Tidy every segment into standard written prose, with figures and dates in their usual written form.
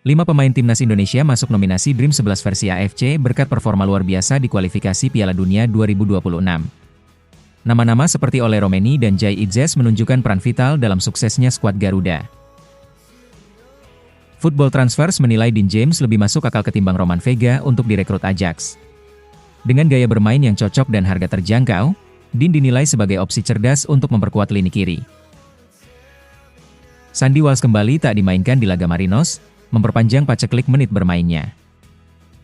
5 pemain timnas Indonesia masuk nominasi Dream 11 versi AFC berkat performa luar biasa di kualifikasi Piala Dunia 2026. Nama-nama seperti Ole Romeni dan Jai Idzes menunjukkan peran vital dalam suksesnya skuad Garuda. Football Transfers menilai Dean James lebih masuk akal ketimbang Roman Vega untuk direkrut Ajax. Dengan gaya bermain yang cocok dan harga terjangkau, Dean dinilai sebagai opsi cerdas untuk memperkuat lini kiri. Sandy Walsh kembali tak dimainkan di laga Marinos, memperpanjang paceklik menit bermainnya.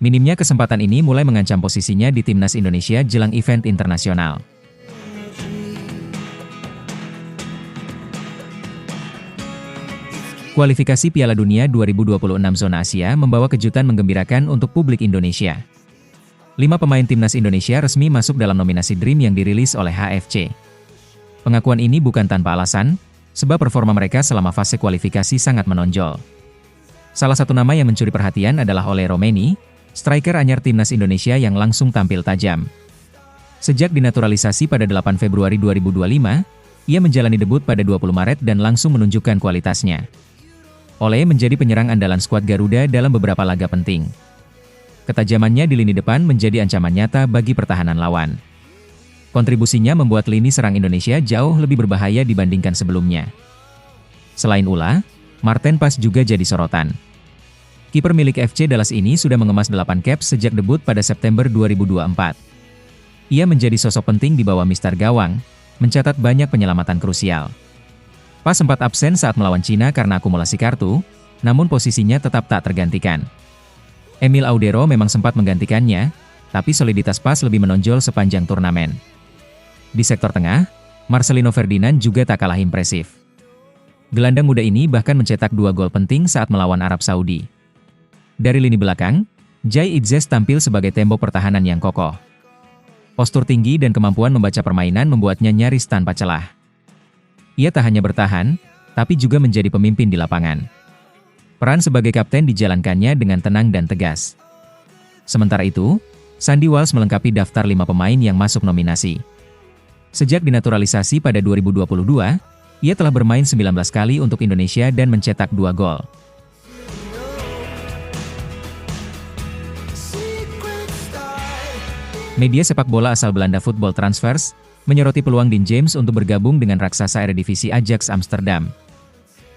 Minimnya kesempatan ini mulai mengancam posisinya di timnas Indonesia jelang event internasional. Kualifikasi Piala Dunia 2026 zona Asia membawa kejutan menggembirakan untuk publik Indonesia. 5 pemain timnas Indonesia resmi masuk dalam nominasi Dream yang dirilis oleh HFC. Pengakuan ini bukan tanpa alasan, sebab performa mereka selama fase kualifikasi sangat menonjol. Salah satu nama yang mencuri perhatian adalah Ole Romeni, striker anyar timnas Indonesia yang langsung tampil tajam. Sejak dinaturalisasi pada 8 Februari 2025, ia menjalani debut pada 20 Maret dan langsung menunjukkan kualitasnya. Ole menjadi penyerang andalan skuad Garuda dalam beberapa laga penting. Ketajamannya di lini depan menjadi ancaman nyata bagi pertahanan lawan. Kontribusinya membuat lini serang Indonesia jauh lebih berbahaya dibandingkan sebelumnya. Selain Ula, Marten Pas juga jadi sorotan. Kiper milik FC Dallas ini sudah mengemas 8 caps sejak debut pada September 2024. Ia menjadi sosok penting di bawah Mister Gawang, mencatat banyak penyelamatan krusial. Pas sempat absen saat melawan Cina karena akumulasi kartu, namun posisinya tetap tak tergantikan. Emil Audero memang sempat menggantikannya, tapi soliditas Pas lebih menonjol sepanjang turnamen. Di sektor tengah, Marcelino Ferdinand juga tak kalah impresif. Gelandang muda ini bahkan mencetak 2 gol penting saat melawan Arab Saudi. Dari lini belakang, Jai Idzes tampil sebagai tembok pertahanan yang kokoh. Postur tinggi dan kemampuan membaca permainan membuatnya nyaris tanpa celah. Ia tak hanya bertahan, tapi juga menjadi pemimpin di lapangan. Peran sebagai kapten dijalankannya dengan tenang dan tegas. Sementara itu, Sandy Walsh melengkapi daftar 5 pemain yang masuk nominasi. Sejak dinaturalisasi pada 2022, ia telah bermain 19 kali untuk Indonesia dan mencetak 2 gol. Media sepak bola asal Belanda Football Transfers menyoroti peluang Dean James untuk bergabung dengan raksasa Eredivisie Ajax Amsterdam.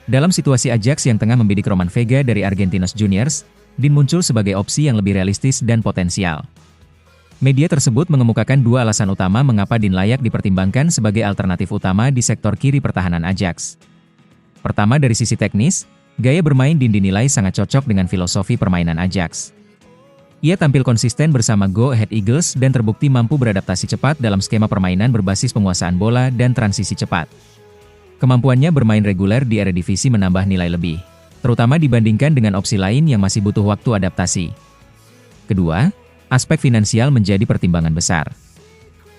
Dalam situasi Ajax yang tengah membidik Roman Vega dari Argentinos Juniors, Dean muncul sebagai opsi yang lebih realistis dan potensial. Media tersebut mengemukakan 2 alasan utama mengapa Dean layak dipertimbangkan sebagai alternatif utama di sektor kiri pertahanan Ajax. Pertama, dari sisi teknis, gaya bermain Dean dinilai sangat cocok dengan filosofi permainan Ajax. Ia tampil konsisten bersama Go Ahead Eagles dan terbukti mampu beradaptasi cepat dalam skema permainan berbasis penguasaan bola dan transisi cepat. Kemampuannya bermain reguler di Eredivisie menambah nilai lebih, terutama dibandingkan dengan opsi lain yang masih butuh waktu adaptasi. Kedua, aspek finansial menjadi pertimbangan besar.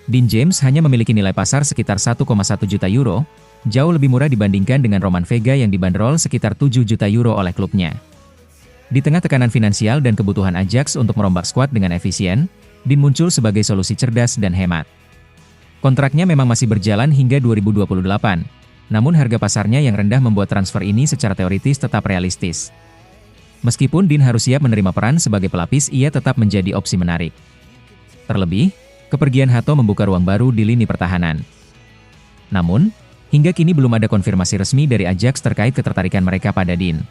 Dean James hanya memiliki nilai pasar sekitar 1,1 juta euro, jauh lebih murah dibandingkan dengan Roman Vega yang dibanderol sekitar 7 juta euro oleh klubnya. Di tengah tekanan finansial dan kebutuhan Ajax untuk merombak skuad dengan efisien, Dean muncul sebagai solusi cerdas dan hemat. Kontraknya memang masih berjalan hingga 2028, namun harga pasarnya yang rendah membuat transfer ini secara teoritis tetap realistis. Meskipun Dean harus siap menerima peran sebagai pelapis, ia tetap menjadi opsi menarik. Terlebih, kepergian Hato membuka ruang baru di lini pertahanan. Namun, hingga kini belum ada konfirmasi resmi dari Ajax terkait ketertarikan mereka pada Dean.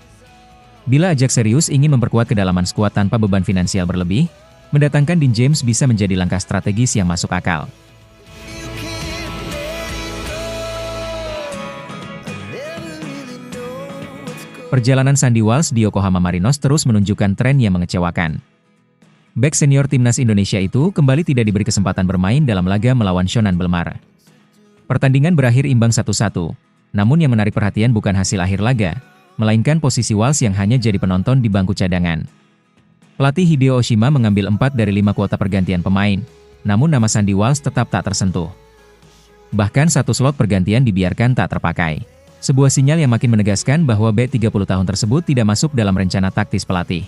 Bila Ajax serius ingin memperkuat kedalaman skuad tanpa beban finansial berlebih, mendatangkan Dean James bisa menjadi langkah strategis yang masuk akal. Perjalanan Sandy Walsh di Yokohama Marinos terus menunjukkan tren yang mengecewakan. Bek senior timnas Indonesia itu kembali tidak diberi kesempatan bermain dalam laga melawan Shonan Bellmare. Pertandingan berakhir imbang 1-1, namun yang menarik perhatian bukan hasil akhir laga, melainkan posisi Walsh yang hanya jadi penonton di bangku cadangan. Pelatih Hideo Oshima mengambil 4 dari 5 kuota pergantian pemain, namun nama Sandy Walsh tetap tak tersentuh. Bahkan 1 slot pergantian dibiarkan tak terpakai. Sebuah sinyal yang makin menegaskan bahwa bek 30 tahun tersebut tidak masuk dalam rencana taktis pelatih.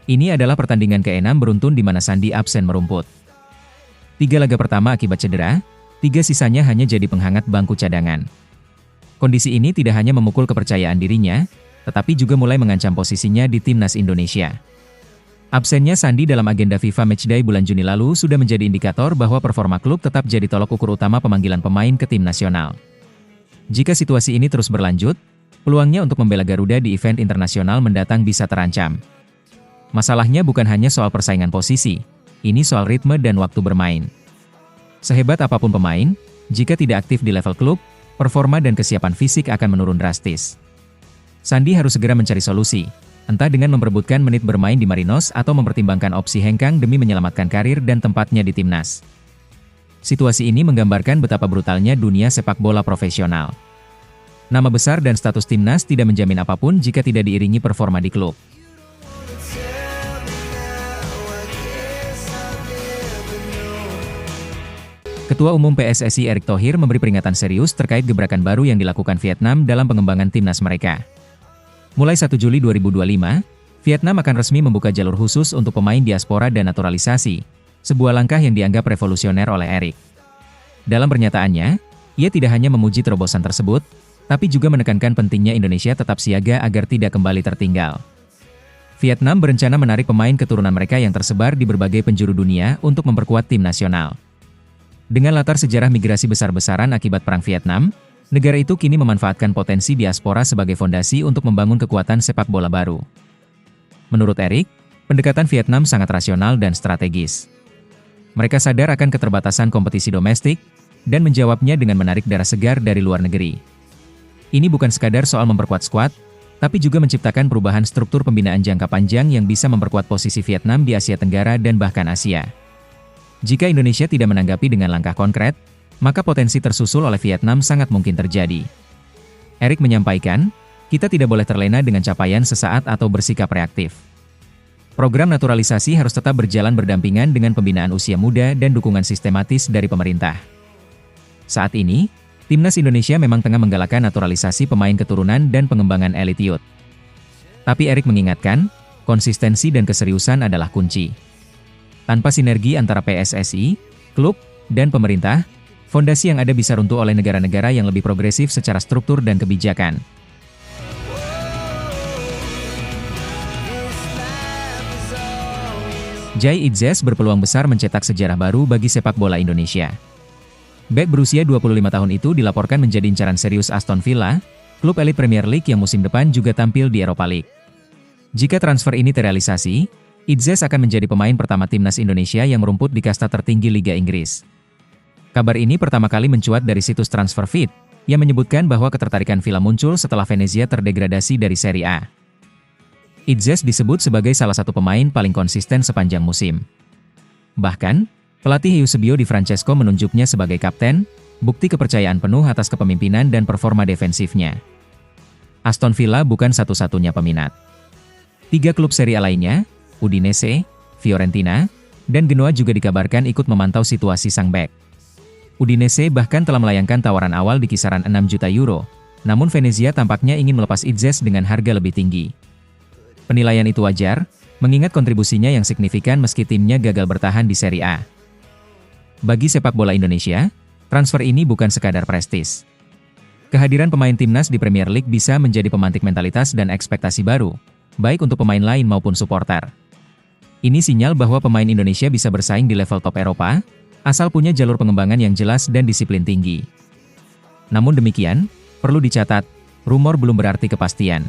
Ini adalah pertandingan ke-6 beruntun di mana Sandy absen merumput. 3 laga pertama akibat cedera, 3 sisanya hanya jadi penghangat bangku cadangan. Kondisi ini tidak hanya memukul kepercayaan dirinya, tetapi juga mulai mengancam posisinya di timnas Indonesia. Absennya Sandi dalam agenda FIFA Matchday bulan Juni lalu sudah menjadi indikator bahwa performa klub tetap jadi tolok ukur utama pemanggilan pemain ke tim nasional. Jika situasi ini terus berlanjut, peluangnya untuk membela Garuda di event internasional mendatang bisa terancam. Masalahnya bukan hanya soal persaingan posisi, ini soal ritme dan waktu bermain. Sehebat apapun pemain, jika tidak aktif di level klub, performa dan kesiapan fisik akan menurun drastis. Sandi harus segera mencari solusi, entah dengan memperebutkan menit bermain di Marinos atau mempertimbangkan opsi hengkang demi menyelamatkan karir dan tempatnya di timnas. Situasi ini menggambarkan betapa brutalnya dunia sepak bola profesional. Nama besar dan status timnas tidak menjamin apapun jika tidak diiringi performa di klub. Ketua Umum PSSI Erick Thohir memberi peringatan serius terkait gebrakan baru yang dilakukan Vietnam dalam pengembangan timnas mereka. Mulai 1 Juli 2025, Vietnam akan resmi membuka jalur khusus untuk pemain diaspora dan naturalisasi, sebuah langkah yang dianggap revolusioner oleh Erick. Dalam pernyataannya, ia tidak hanya memuji terobosan tersebut, tapi juga menekankan pentingnya Indonesia tetap siaga agar tidak kembali tertinggal. Vietnam berencana menarik pemain keturunan mereka yang tersebar di berbagai penjuru dunia untuk memperkuat tim nasional. Dengan latar sejarah migrasi besar-besaran akibat Perang Vietnam, negara itu kini memanfaatkan potensi diaspora sebagai fondasi untuk membangun kekuatan sepak bola baru. Menurut Erick, pendekatan Vietnam sangat rasional dan strategis. Mereka sadar akan keterbatasan kompetisi domestik, dan menjawabnya dengan menarik darah segar dari luar negeri. Ini bukan sekadar soal memperkuat skuad, tapi juga menciptakan perubahan struktur pembinaan jangka panjang yang bisa memperkuat posisi Vietnam di Asia Tenggara dan bahkan Asia. Jika Indonesia tidak menanggapi dengan langkah konkret, maka potensi tersusul oleh Vietnam sangat mungkin terjadi. Erick menyampaikan, kita tidak boleh terlena dengan capaian sesaat atau bersikap reaktif. Program naturalisasi harus tetap berjalan berdampingan dengan pembinaan usia muda dan dukungan sistematis dari pemerintah. Saat ini, timnas Indonesia memang tengah menggalakkan naturalisasi pemain keturunan dan pengembangan elite youth. Tapi Erick mengingatkan, konsistensi dan keseriusan adalah kunci. Tanpa sinergi antara PSSI, klub, dan pemerintah, fondasi yang ada bisa runtuh oleh negara-negara yang lebih progresif secara struktur dan kebijakan. Jai Itzes berpeluang besar mencetak sejarah baru bagi sepak bola Indonesia. Bek berusia 25 tahun itu dilaporkan menjadi incaran serius Aston Villa, klub elit Premier League yang musim depan juga tampil di Europa League. Jika transfer ini terrealisasi, Itzes akan menjadi pemain pertama timnas Indonesia yang merumput di kasta tertinggi Liga Inggris. Kabar ini pertama kali mencuat dari situs TransferFeed, yang menyebutkan bahwa ketertarikan Villa muncul setelah Venezia terdegradasi dari Serie A. Itzes disebut sebagai salah satu pemain paling konsisten sepanjang musim. Bahkan, pelatih Eusebio Di Francesco menunjuknya sebagai kapten, bukti kepercayaan penuh atas kepemimpinan dan performa defensifnya. Aston Villa bukan satu-satunya peminat. 3 klub Serie A lainnya, Udinese, Fiorentina, dan Genoa juga dikabarkan ikut memantau situasi sang bek. Udinese bahkan telah melayangkan tawaran awal di kisaran 6 juta euro, namun Venezia tampaknya ingin melepas Itzes dengan harga lebih tinggi. Penilaian itu wajar, mengingat kontribusinya yang signifikan meski timnya gagal bertahan di Serie A. Bagi sepak bola Indonesia, transfer ini bukan sekadar prestis. Kehadiran pemain timnas di Premier League bisa menjadi pemantik mentalitas dan ekspektasi baru, baik untuk pemain lain maupun supporter. Ini sinyal bahwa pemain Indonesia bisa bersaing di level top Eropa, asal punya jalur pengembangan yang jelas dan disiplin tinggi. Namun demikian, perlu dicatat, rumor belum berarti kepastian.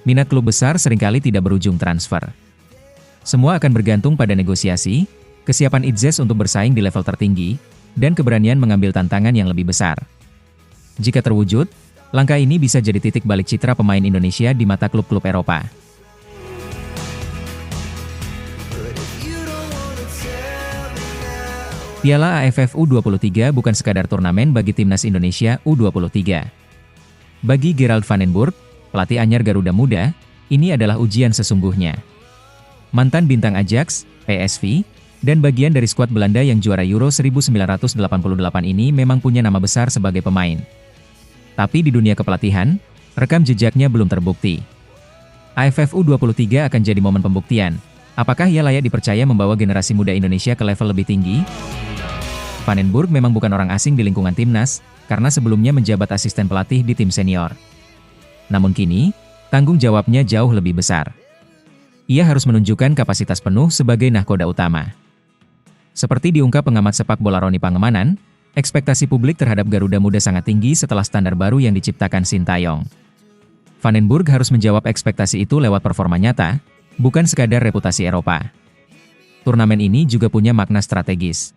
Minat klub besar seringkali tidak berujung transfer. Semua akan bergantung pada negosiasi, kesiapan Itzes untuk bersaing di level tertinggi, dan keberanian mengambil tantangan yang lebih besar. Jika terwujud, langkah ini bisa jadi titik balik citra pemain Indonesia di mata klub-klub Eropa. Piala AFF U23 bukan sekadar turnamen bagi timnas Indonesia U23. Bagi Gerald van den Burg, pelatih anyar Garuda Muda, ini adalah ujian sesungguhnya. Mantan bintang Ajax, PSV, dan bagian dari skuad Belanda yang juara Euro 1988 ini memang punya nama besar sebagai pemain. Tapi di dunia kepelatihan, rekam jejaknya belum terbukti. AFF U23 akan jadi momen pembuktian. Apakah ia layak dipercaya membawa generasi muda Indonesia ke level lebih tinggi? Van den Burg memang bukan orang asing di lingkungan timnas, karena sebelumnya menjabat asisten pelatih di tim senior. Namun kini, tanggung jawabnya jauh lebih besar. Ia harus menunjukkan kapasitas penuh sebagai nahkoda utama. Seperti diungkap pengamat sepak bola Roni Pangemanan, ekspektasi publik terhadap Garuda Muda sangat tinggi setelah standar baru yang diciptakan Sintayong. Van den Burg harus menjawab ekspektasi itu lewat performa nyata, bukan sekadar reputasi Eropa. Turnamen ini juga punya makna strategis.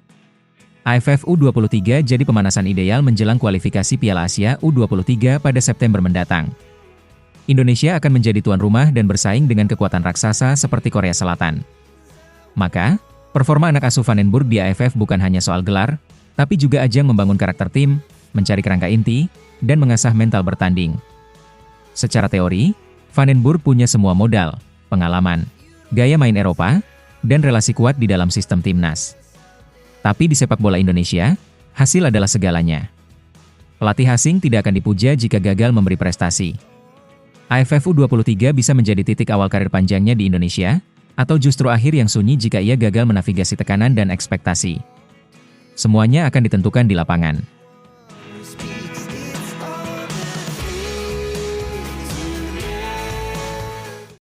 AFF U23 jadi pemanasan ideal menjelang kualifikasi Piala Asia U23 pada September mendatang. Indonesia akan menjadi tuan rumah dan bersaing dengan kekuatan raksasa seperti Korea Selatan. Maka, performa anak asuh Van den Burg di AFF bukan hanya soal gelar, tapi juga ajang membangun karakter tim, mencari kerangka inti, dan mengasah mental bertanding. Secara teori, Van den Burg punya semua modal, pengalaman, gaya main Eropa, dan relasi kuat di dalam sistem timnas. Tapi di sepak bola Indonesia, hasil adalah segalanya. Pelatih asing tidak akan dipuja jika gagal memberi prestasi. AFF U23 bisa menjadi titik awal karir panjangnya di Indonesia, atau justru akhir yang sunyi jika ia gagal menavigasi tekanan dan ekspektasi. Semuanya akan ditentukan di lapangan.